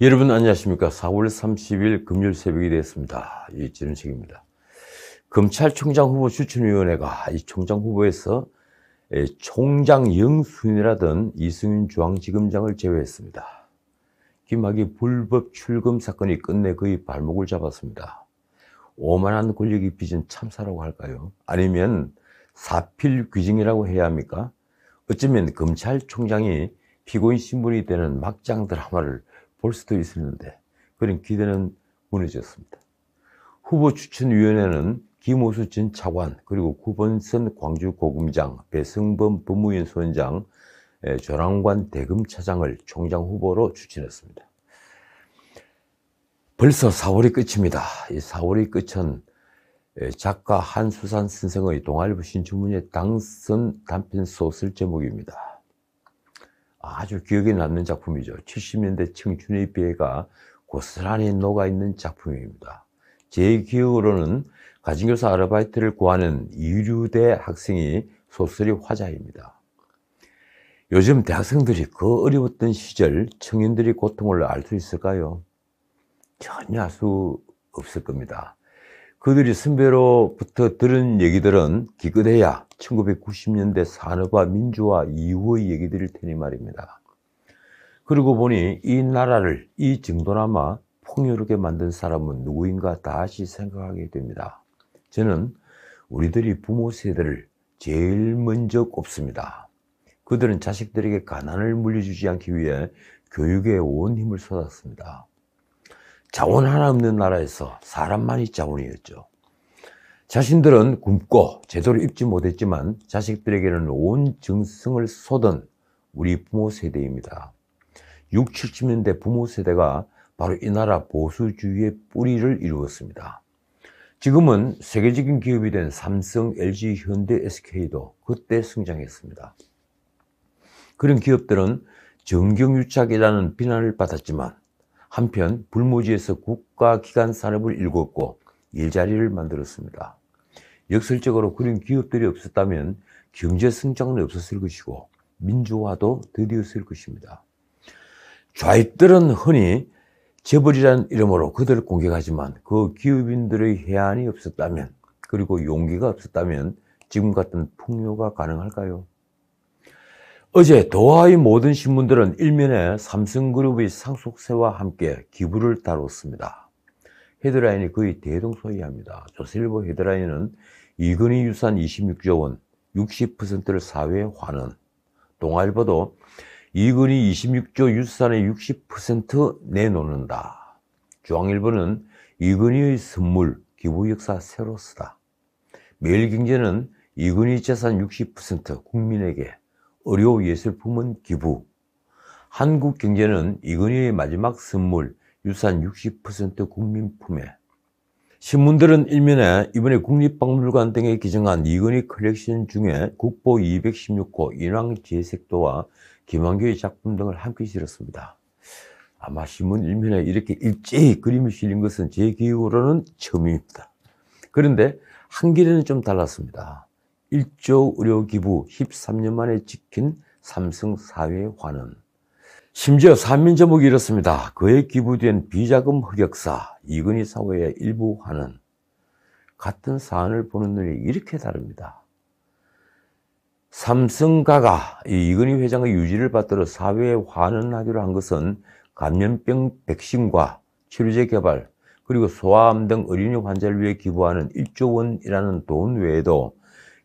여러분 안녕하십니까. 4월 30일 금요일 새벽이 되었습니다. 이진우식입니다. 검찰총장 후보 추천위원회가 이 총장 후보에서 총장 영순위라던 이승윤 중앙지검장을 제외했습니다. 김학의 불법 출금 사건이 끝내 그의 발목을 잡았습니다. 오만한 권력이 빚은 참사라고 할까요? 아니면 사필 귀증이라고 해야 합니까? 어쩌면 검찰총장이 피고인 신분이 되는 막장 드라마를 볼 수도 있었는데 그런 기대는 무너졌습니다. 후보 추천위원회는 김호수 전 차관, 그리고 구본선 광주고검장, 배성범 법무위원 소원장, 조랑관 대검차장을 총장 후보로 추천했습니다. 벌써 4월이 끝입니다. 이 4월이 끝은 작가 한수산 선생의 동아일보 신춘문예 당선 단편 소설 제목입니다. 아주 기억에 남는 작품이죠. 70년대 청춘의 비애가 고스란히 녹아있는 작품입니다. 제 기억으로는 가정교사 아르바이트를 구하는 이류대 학생이 소설이 화자입니다. 요즘 대학생들이 그 어려웠던 시절 청년들의 고통을 알 수 있을까요? 전혀 알 수 없을 겁니다. 그들이 선배로부터 들은 얘기들은 기껏해야 1990년대 산업화 민주화 이후의 얘기들일 테니 말입니다. 그러고 보니 이 나라를 이 정도나마 풍요롭게 만든 사람은 누구인가 다시 생각하게 됩니다. 저는 우리들이 부모 세대를 제일 먼저 꼽습니다. 그들은 자식들에게 가난을 물려주지 않기 위해 교육에 온 힘을 쏟았습니다. 자원 하나 없는 나라에서 사람만이 자원이었죠. 자신들은 굶고 제대로 입지 못했지만 자식들에게는 온 정성을 쏟은 우리 부모 세대입니다. 6, 70년대 부모 세대가 바로 이 나라 보수주의의 뿌리를 이루었습니다. 지금은 세계적인 기업이 된 삼성, LG, 현대, SK도 그때 성장했습니다. 그런 기업들은 정경유착이라는 비난을 받았지만 한편 불모지에서 국가기관 산업을 일궜고 일자리를 만들었습니다. 역설적으로 그런 기업들이 없었다면 경제 성장은 없었을 것이고 민주화도 더디었을 것입니다. 좌익들은 흔히 재벌이라는 이름으로 그들을 공격하지만 그 기업인들의 해안이 없었다면, 그리고 용기가 없었다면 지금 같은 풍요가 가능할까요? 어제 도하의 모든 신문들은 일면에 삼성그룹의 상속세와 함께 기부를 다뤘습니다. 헤드라인이 거의 대동소이합니다. 조선일보 헤드라인은 이건희 유산 26조 원, 60%를 사회에 환원. 동아일보도 이건희 26조 유산의 60% 내놓는다. 중앙일보는 이건희의 선물, 기부 역사 새로 쓰다. 매일경제는 이건희 재산 60% 국민에게, 의료예술품은 기부. 한국경제는 이건희의 마지막 선물, 유산 60% 국민 품에. 신문들은 일면에 이번에 국립박물관 등에 기증한 이건희 컬렉션 중에 국보 216호 인왕제색도와 김한교의 작품 등을 함께 실었습니다. 아마 신문 일면에 이렇게 일제히 그림이 실린 것은 제 기억으로는 처음입니다. 그런데 한겨레는 좀 달랐습니다. 1조 의료기부 13년 만에 지킨 삼성 사회 환원. 심지어 사면 제목이 이렇습니다. 그에 기부된 비자금 흑역사, 이건희 사회의 일부 환원. 같은 사안을 보는 눈이 이렇게 다릅니다. 삼성가가 이건희 회장의 유지를 받들어 사회에 환원하기로 한 것은 감염병 백신과 치료제 개발, 그리고 소아암 등 어린이 환자를 위해 기부하는 1조 원이라는 돈 외에도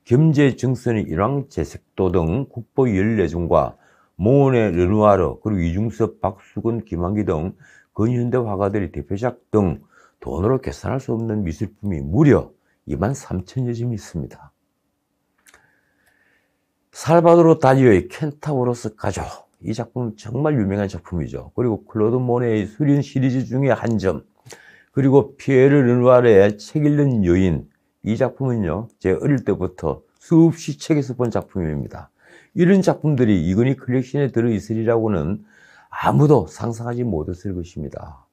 경제정선의 인왕제색도 등 국보 14종과 모네 르누아르, 그리고 이중섭, 박수근, 김한기 등 근현대 화가들의 대표작 등 돈으로 계산할 수 없는 미술품이 무려 23,000여 점이 있습니다. 살바도르 달리의 켄타우로스 가족, 이 작품은 정말 유명한 작품이죠. 그리고 클로드 모네의 수련 시리즈 중에 한 점, 그리고 피에르 르누아르의 책 읽는 여인, 이 작품은요, 제 어릴 때부터 수없이 책에서 본 작품입니다. 이런 작품들이 이건희 컬렉션에 들어있으리라고는 아무도 상상하지 못했을 것입니다.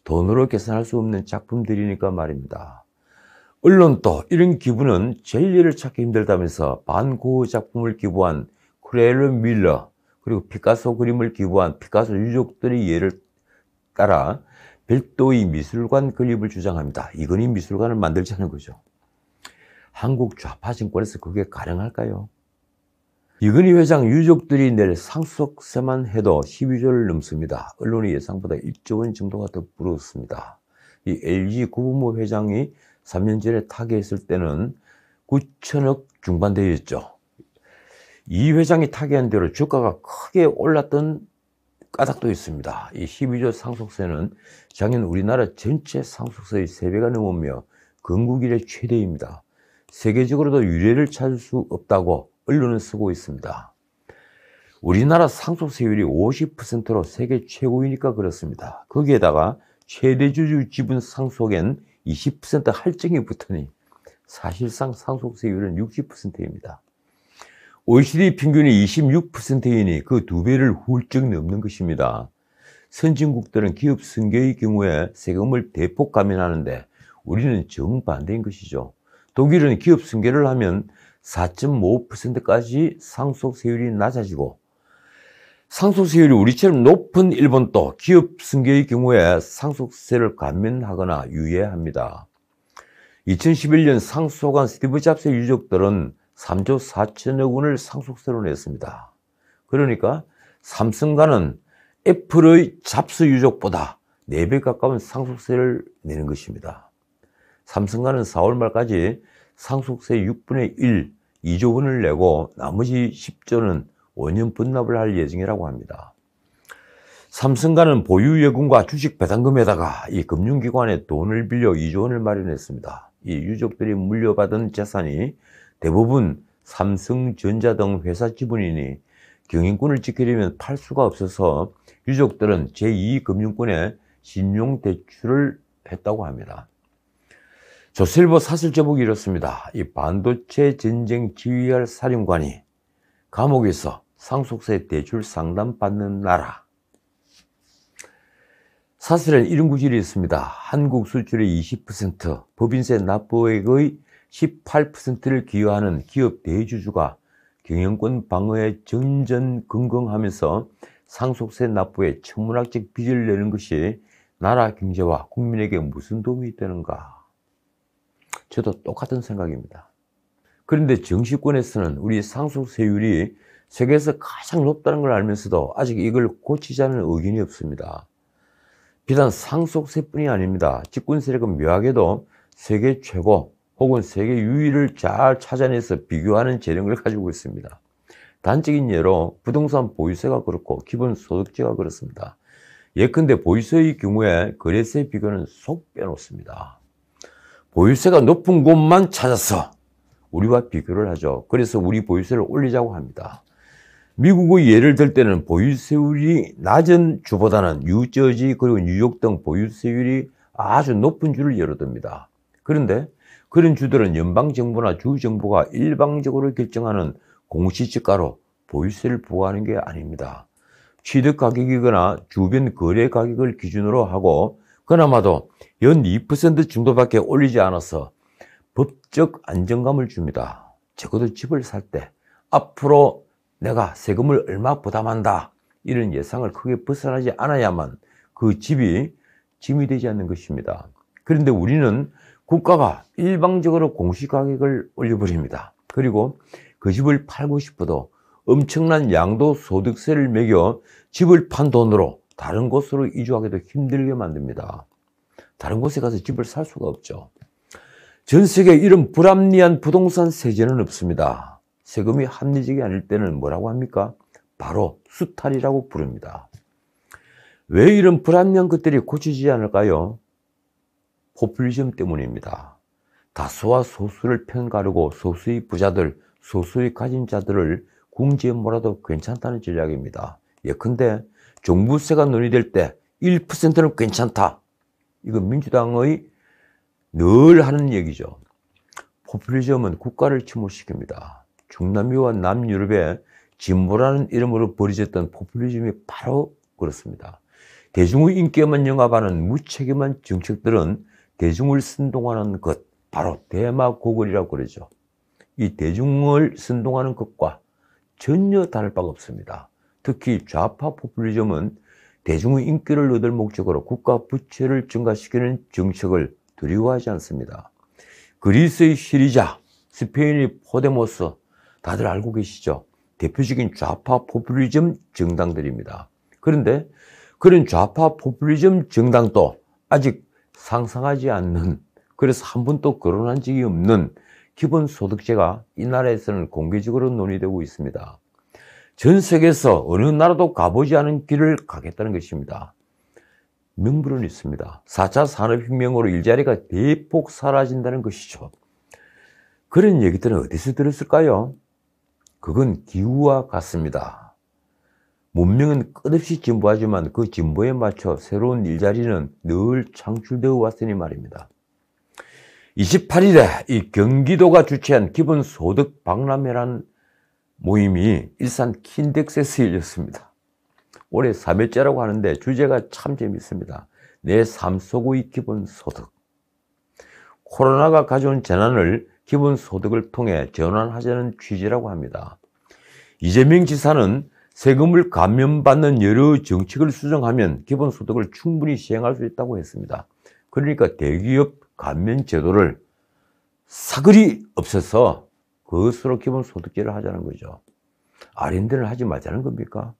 돈으로 계산할 수 없는 작품들이니까 말입니다. 언론도 이런 기부는 젤리를 찾기 힘들다면서 반고흐 작품을 기부한 크레르 밀러, 그리고 피카소 그림을 기부한 피카소 유족들의 예를 따라 별도의 미술관 건립을 주장합니다. 이건희 미술관을 만들자는 거죠. 한국 좌파 정권에서 그게 가능할까요? 이건희 회장 유족들이 낼 상속세만 해도 12조를 넘습니다. 언론의 예상보다 1조 원 정도가 더 불었습니다. 이 LG 구본모 회장이 3년 전에 타계했을 때는 9천억 중반대였죠. 이 회장이 타계한 대로 주가가 크게 올랐던 까닭도 있습니다. 이 12조 상속세는 작년 우리나라 전체 상속세의 3배가 넘으며 건국 이래 최대입니다. 세계적으로도 유례를 찾을 수 없다고 언론은 쓰고 있습니다. 우리나라 상속세율이 50%로 세계 최고이니까 그렇습니다. 거기에다가 최대주주 지분 상속엔 20% 할증이 붙으니 사실상 상속세율은 60%입니다. OECD 평균이 26%이니 그 2배를 훌쩍 넘는 것입니다. 선진국들은 기업 승계의 경우에 세금을 대폭 감면하는데 우리는 정반대인 것이죠. 독일은 기업 승계를 하면 4.5%까지 상속세율이 낮아지고, 상속세율이 우리처럼 높은 일본도 기업 승계의 경우에 상속세를 감면하거나 유예합니다. 2011년 상속한 스티브 잡스의 유족들은 3조 4천억 원을 상속세로 냈습니다. 그러니까 삼성가는 애플의 잡스 유족보다 4배 가까운 상속세를 내는 것입니다. 삼성가는 4월 말까지 상속세 6분의 1, 2조 원을 내고 나머지 10조는 5년 분납을 할 예정이라고 합니다. 삼성가는 보유예금과 주식 배당금에다가 이 금융기관에 돈을 빌려 2조 원을 마련했습니다. 이 유족들이 물려받은 재산이 대부분 삼성전자 등 회사 지분이니 경영권을 지키려면 팔 수가 없어서 유족들은 제2금융권에 신용대출을 했다고 합니다. 조선일보 사설 제목이 이렇습니다. 이 반도체 전쟁 지휘할 사령관이 감옥에서 상속세 대출 상담 받는 나라. 사설엔 이런 구절이 있습니다. 한국 수출의 20%, 법인세 납부액의 18%를 기여하는 기업 대주주가 경영권 방어에 전전긍긍하면서 상속세 납부에 천문학적 빚을 내는 것이 나라 경제와 국민에게 무슨 도움이 되는가? 저도 똑같은 생각입니다. 그런데 정치권에서는 우리 상속세율이 세계에서 가장 높다는 걸 알면서도 아직 이걸 고치자는 의견이 없습니다. 비단 상속세뿐이 아닙니다. 집권 세력은 묘하게도 세계 최고 혹은 세계 유일을 잘 찾아내서 비교하는 재능을 가지고 있습니다. 단적인 예로 부동산 보유세가 그렇고 기본소득세가 그렇습니다. 예컨대 보유세의 경우에 거래세 비교는 속 빼놓습니다. 보유세가 높은 곳만 찾아서 우리와 비교를 하죠. 그래서 우리 보유세를 올리자고 합니다. 미국의 예를 들 때는 보유세율이 낮은 주보다는 뉴저지 그리고 뉴욕 등 보유세율이 아주 높은 주를 예로 듭니다. 그런데 그런 주들은 연방정부나 주정부가 일방적으로 결정하는 공시지가로 보유세를 부과하는 게 아닙니다. 취득가격이거나 주변 거래 가격을 기준으로 하고 그나마도 연 2% 정도밖에 올리지 않아서 법적 안정감을 줍니다. 적어도 집을 살 때 앞으로 내가 세금을 얼마 부담한다 이런 예상을 크게 벗어나지 않아야만 그 집이 짐이 되지 않는 것입니다. 그런데 우리는 국가가 일방적으로 공시가격을 올려버립니다. 그리고 그 집을 팔고 싶어도 엄청난 양도소득세를 매겨 집을 판 돈으로 다른 곳으로 이주하기도 힘들게 만듭니다. 다른 곳에 가서 집을 살 수가 없죠. 전 세계에 이런 불합리한 부동산 세제는 없습니다. 세금이 합리적이 아닐 때는 뭐라고 합니까? 바로 수탈이라고 부릅니다. 왜 이런 불합리한 것들이 고치지 않을까요? 포퓰리즘 때문입니다. 다수와 소수를 편가르고 소수의 부자들, 소수의 가진 자들을 궁지에 몰아도 괜찮다는 전략입니다. 예컨대 종부세가 논의될 때 1%는 괜찮다. 이건 민주당의 늘 하는 얘기죠. 포퓰리즘은 국가를 침몰시킵니다. 중남미와 남유럽에 진보라는 이름으로 버려졌던 포퓰리즘이 바로 그렇습니다. 대중의 인기에만 영합하는 무책임한 정책들은 대중을 선동하는 것, 바로 대마고걸이라고 그러죠. 이 대중을 선동하는 것과 전혀 다를 바가 없습니다. 특히 좌파 포퓰리즘은 대중의 인기를 얻을 목적으로 국가 부채를 증가시키는 정책을 두려워하지 않습니다. 그리스의 시리자, 스페인의 포데모스, 다들 알고 계시죠? 대표적인 좌파 포퓰리즘 정당들입니다. 그런데 그런 좌파 포퓰리즘 정당도 아직 상상하지 않는, 그래서 한 번도 거론한 적이 없는 기본소득제가 이 나라에서는 공개적으로 논의되고 있습니다. 전 세계에서 어느 나라도 가보지 않은 길을 가겠다는 것입니다. 명분은 있습니다. 4차 산업혁명으로 일자리가 대폭 사라진다는 것이죠. 그런 얘기들은 어디서 들었을까요? 그건 기후와 같습니다. 문명은 끝없이 진보하지만 그 진보에 맞춰 새로운 일자리는 늘 창출되어 왔으니 말입니다. 28일에 이 경기도가 주최한 기본소득 박람회라는 모임이 일산 킨덱스에서 열렸습니다. 올해 3회째라고 하는데 주제가 참 재밌습니다. 내 삶 속의 기본소득. 코로나가 가져온 재난을 기본소득을 통해 전환하자는 취지라고 합니다. 이재명 지사는 세금을 감면받는 여러 정책을 수정하면 기본소득을 충분히 시행할 수 있다고 했습니다. 그러니까 대기업 감면 제도를 사그리 없애서 그것으로 기본소득제를 하자는 거죠. 아린데는 하지 말자는 겁니까?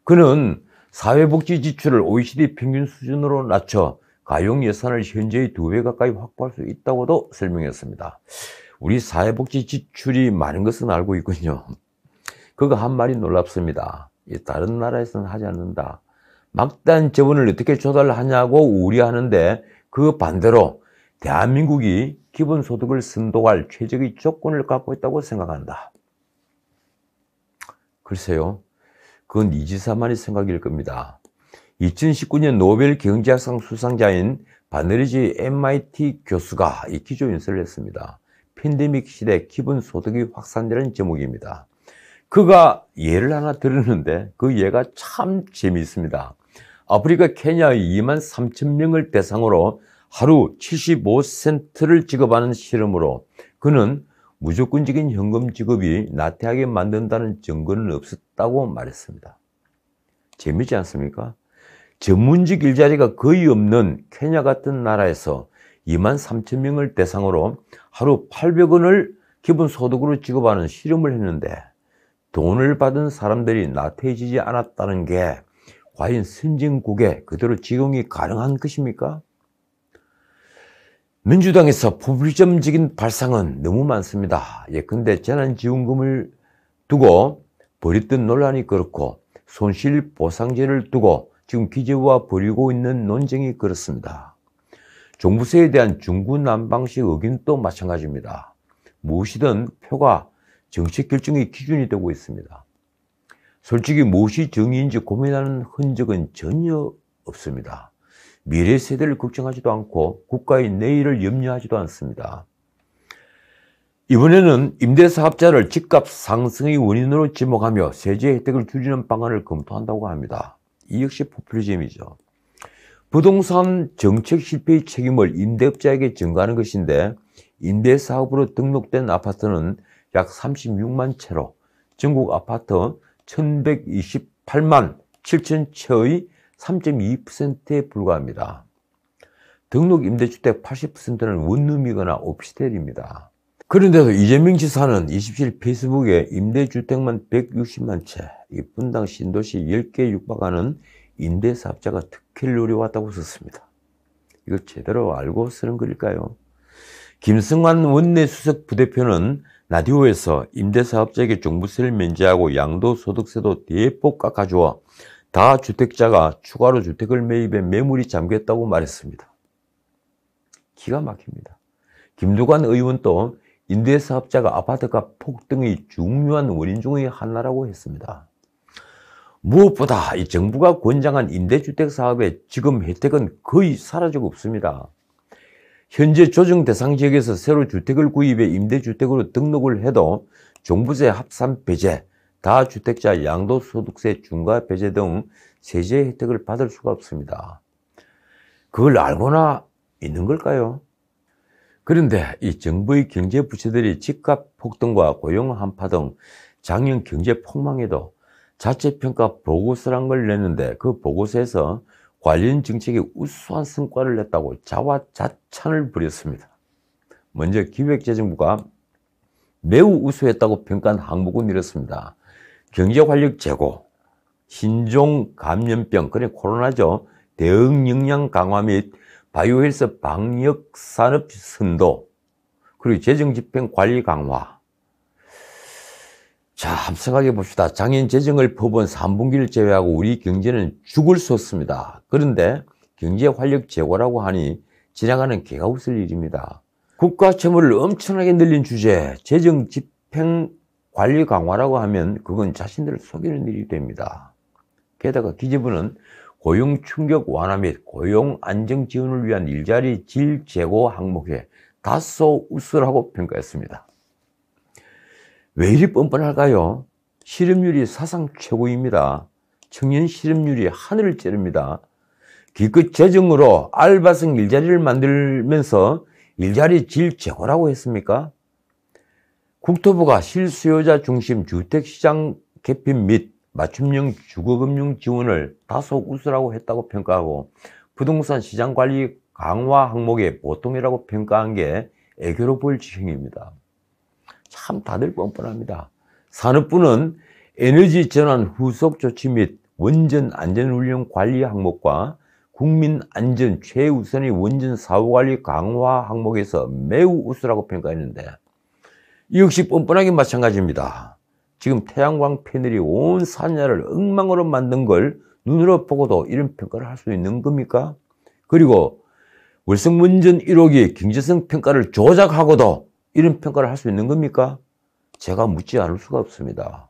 그는 사회복지 지출을 OECD 평균 수준으로 낮춰 가용 예산을 현재의 2배 가까이 확보할 수 있다고도 설명했습니다. 우리 사회복지 지출이 많은 것은 알고 있군요. 그거 한 말이 놀랍습니다. 다른 나라에서는 하지 않는다. 막대한 재원을 어떻게 조달하냐고 우려하는데 그 반대로 대한민국이 기본소득을 선도할 최적의 조건을 갖고 있다고 생각한다. 글쎄요, 그건 이 지사만의 생각일 겁니다. 2019년 노벨 경제학상 수상자인 바네르지 MIT 교수가 이 기조연설을 했습니다. 팬데믹 시대 기본소득이 확산되는 제목입니다. 그가 예를 하나 들었는데 그 예가 참 재미있습니다. 아프리카 케냐의 2만 3천 명을 대상으로 하루 75센트를 지급하는 실험으로 그는 무조건적인 현금 지급이 나태하게 만든다는 증거는 없었다고 말했습니다. 재미있지 않습니까? 전문직 일자리가 거의 없는 케냐 같은 나라에서 2만 3천 명을 대상으로 하루 800원을 기본소득으로 지급하는 실험을 했는데 돈을 받은 사람들이 나태해지지 않았다는 게 과연 선진국에 그대로 적용이 가능한 것입니까? 민주당에서 포퓰리즘적인 발상은 너무 많습니다. 예컨대 재난지원금을 두고 벌였던 논란이 그렇고 손실보상제를 두고 지금 기재부와 벌이고 있는 논쟁이 그렇습니다. 종부세에 대한 중구난방식 의견도 마찬가지입니다. 무엇이든 표가 정책 결정의 기준이 되고 있습니다. 솔직히 무엇이 정의인지 고민하는 흔적은 전혀 없습니다. 미래 세대를 걱정하지도 않고 국가의 내일을 염려하지도 않습니다. 이번에는 임대사업자를 집값 상승의 원인으로 지목하며 세제 혜택을 줄이는 방안을 검토한다고 합니다. 이 역시 포퓰리즘이죠. 부동산 정책 실패의 책임을 임대업자에게 전가하는 것인데 임대사업으로 등록된 아파트는 약 36만 채로 전국 아파트 1128만 7천 채의 3.2%에 불과합니다. 등록 임대주택 80%는 원룸이거나 오피스텔입니다. 그런데도 이재명 지사는 27일 페이스북에 임대주택만 160만 채, 분당 신도시 10개 육박하는 임대사업자가 특혜를 누려왔다고 썼습니다. 이거 제대로 알고 쓰는 글일까요? 김승환 원내수석 부대표는 라디오에서 임대사업자에게 종부세를 면제하고 양도소득세도 대폭 깎아주어 다주택자가 추가로 주택을 매입해 매물이 잠겼다고 말했습니다. 기가 막힙니다. 김두관 의원도 임대사업자가 아파트값 폭등의 중요한 원인 중의 하나라고 했습니다. 무엇보다 이 정부가 권장한 임대주택 사업의 지금 혜택은 거의 사라지고 없습니다. 현재 조정 대상 지역에서 새로 주택을 구입해 임대주택으로 등록을 해도 종부세 합산 배제, 다주택자 양도소득세 중과 배제 등 세제 혜택을 받을 수가 없습니다. 그걸 알고나 있는 걸까요? 그런데 이 정부의 경제부처들이 집값 폭등과 고용 한파 등 작년 경제 폭망에도 자체평가 보고서란 걸 냈는데 그 보고서에서 관련 정책에 우수한 성과를 냈다고 자화자찬을 부렸습니다. 먼저 기획재정부가 매우 우수했다고 평가한 항목은 이렇습니다. 경제활력 제고, 신종 감염병, 그래 코로나죠. 대응 역량 강화 및 바이오헬스 방역 산업 선도, 그리고 재정 집행 관리 강화. 자, 한번 생각해 봅시다. 작년 재정을 퍼본 3분기를 제외하고 우리 경제는 죽을 섰습니다. 그런데 경제 활력 제고라고 하니 지나가는 개가 웃을 일입니다. 국가 채무를 엄청나게 늘린 주제, 재정 집행 관리 강화라고 하면 그건 자신들을 속이는 일이 됩니다. 게다가 기재부는 고용 충격 완화 및 고용 안정 지원을 위한 일자리 질 제고 항목에 다소 우수라고 평가했습니다. 왜 이리 뻔뻔할까요? 실업률이 사상 최고입니다. 청년 실업률이 하늘을 찌릅니다. 기껏 재정으로 알바생 일자리를 만들면서 일자리 질 제고라고 했습니까? 국토부가 실수요자 중심 주택시장 개편 및 맞춤형 주거금융 지원을 다소 우수라고 했다고 평가하고 부동산 시장 관리 강화 항목의 보통이라고 평가한 게 애교로 보일 지경입니다. 참 다들 뻔뻔합니다. 산업부는 에너지 전환 후속 조치 및 원전 안전운영 관리 항목과 국민 안전 최우선의 원전 사후관리 강화 항목에서 매우 우수라고 평가했는데 이 역시 뻔뻔하게 마찬가지입니다. 지금 태양광 패널이 온 산야를 엉망으로 만든 걸 눈으로 보고도 이런 평가를 할 수 있는 겁니까? 그리고 월성원전 1호기 경제성 평가를 조작하고도 이런 평가를 할 수 있는 겁니까? 제가 묻지 않을 수가 없습니다.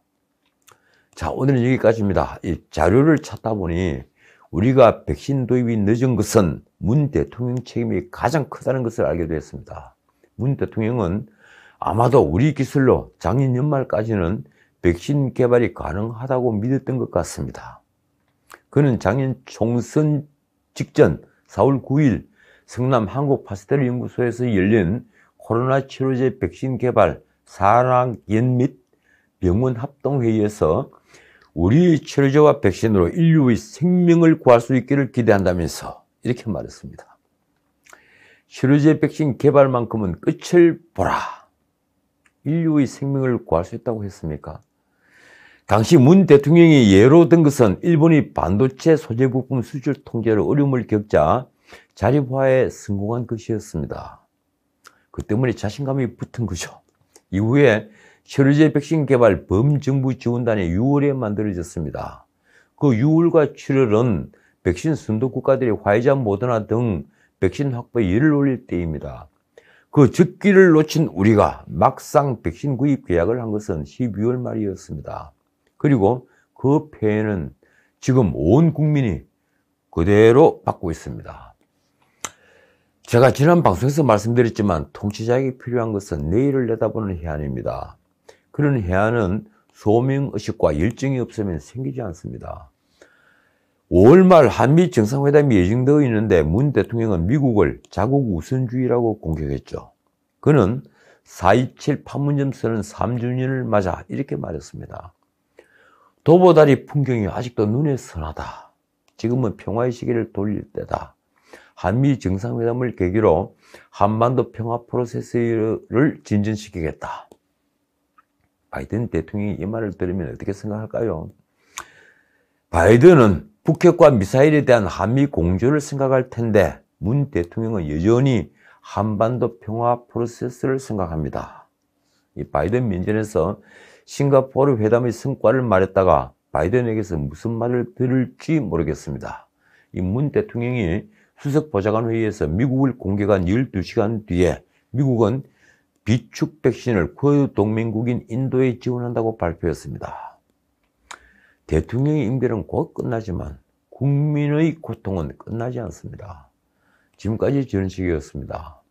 자, 오늘은 여기까지입니다. 이 자료를 찾다 보니 우리가 백신 도입이 늦은 것은 문 대통령 책임이 가장 크다는 것을 알게 되었습니다. 문 대통령은 아마도 우리 기술로 작년 연말까지는 백신 개발이 가능하다고 믿었던 것 같습니다. 그는 작년 총선 직전 4월 9일 성남 한국파스텔연구소에서 열린 코로나 치료제 백신 개발 산학연 및 병원 합동회의에서 우리 치료제와 백신으로 인류의 생명을 구할 수 있기를 기대한다면서 이렇게 말했습니다. 치료제 백신 개발만큼은 끝을 보라. 인류의 생명을 구할 수 있다고 했습니까? 당시 문 대통령이 예로 든 것은 일본이 반도체 소재 부품 수출 통제로 어려움을 겪자 자립화에 성공한 것이었습니다. 그 때문에 자신감이 붙은 거죠. 이후에 치료제 백신 개발 범정부 지원단이 6월에 만들어졌습니다. 그 6월과 7월은 백신 선도 국가들이 화이자, 모더나 등 백신 확보에 열을 올릴 때입니다. 그 적기를 놓친 우리가 막상 백신 구입 계약을 한 것은 12월 말이었습니다. 그리고 그 폐해는 지금 온 국민이 그대로 받고 있습니다. 제가 지난 방송에서 말씀드렸지만 통치자에게 필요한 것은 내일을 내다보는 해안입니다. 그런 해안은 소명의식과 열정이 없으면 생기지 않습니다. 5월 말 한미 정상회담이 예정되어 있는데 문 대통령은 미국을 자국 우선주의라고 공격했죠. 그는 4.27 판문점 선언 3주년을 맞아 이렇게 말했습니다. 도보다리 풍경이 아직도 눈에 선하다. 지금은 평화의 시기를 돌릴 때다. 한미 정상회담을 계기로 한반도 평화 프로세스를 진전시키겠다. 바이든 대통령이 이 말을 들으면 어떻게 생각할까요? 바이든은 북핵과 미사일에 대한 한미 공조를 생각할 텐데 문 대통령은 여전히 한반도 평화 프로세스를 생각합니다. 이 바이든 면전에서 싱가포르 회담의 성과를 말했다가 바이든에게서 무슨 말을 들을지 모르겠습니다. 이 문 대통령이 수석보좌관 회의에서 미국을 공격한 12시간 뒤에 미국은 비축 백신을 그 동맹국인 인도에 지원한다고 발표했습니다. 대통령의 임기는 곧 끝나지만 국민의 고통은 끝나지 않습니다. 지금까지 전식이었습니다.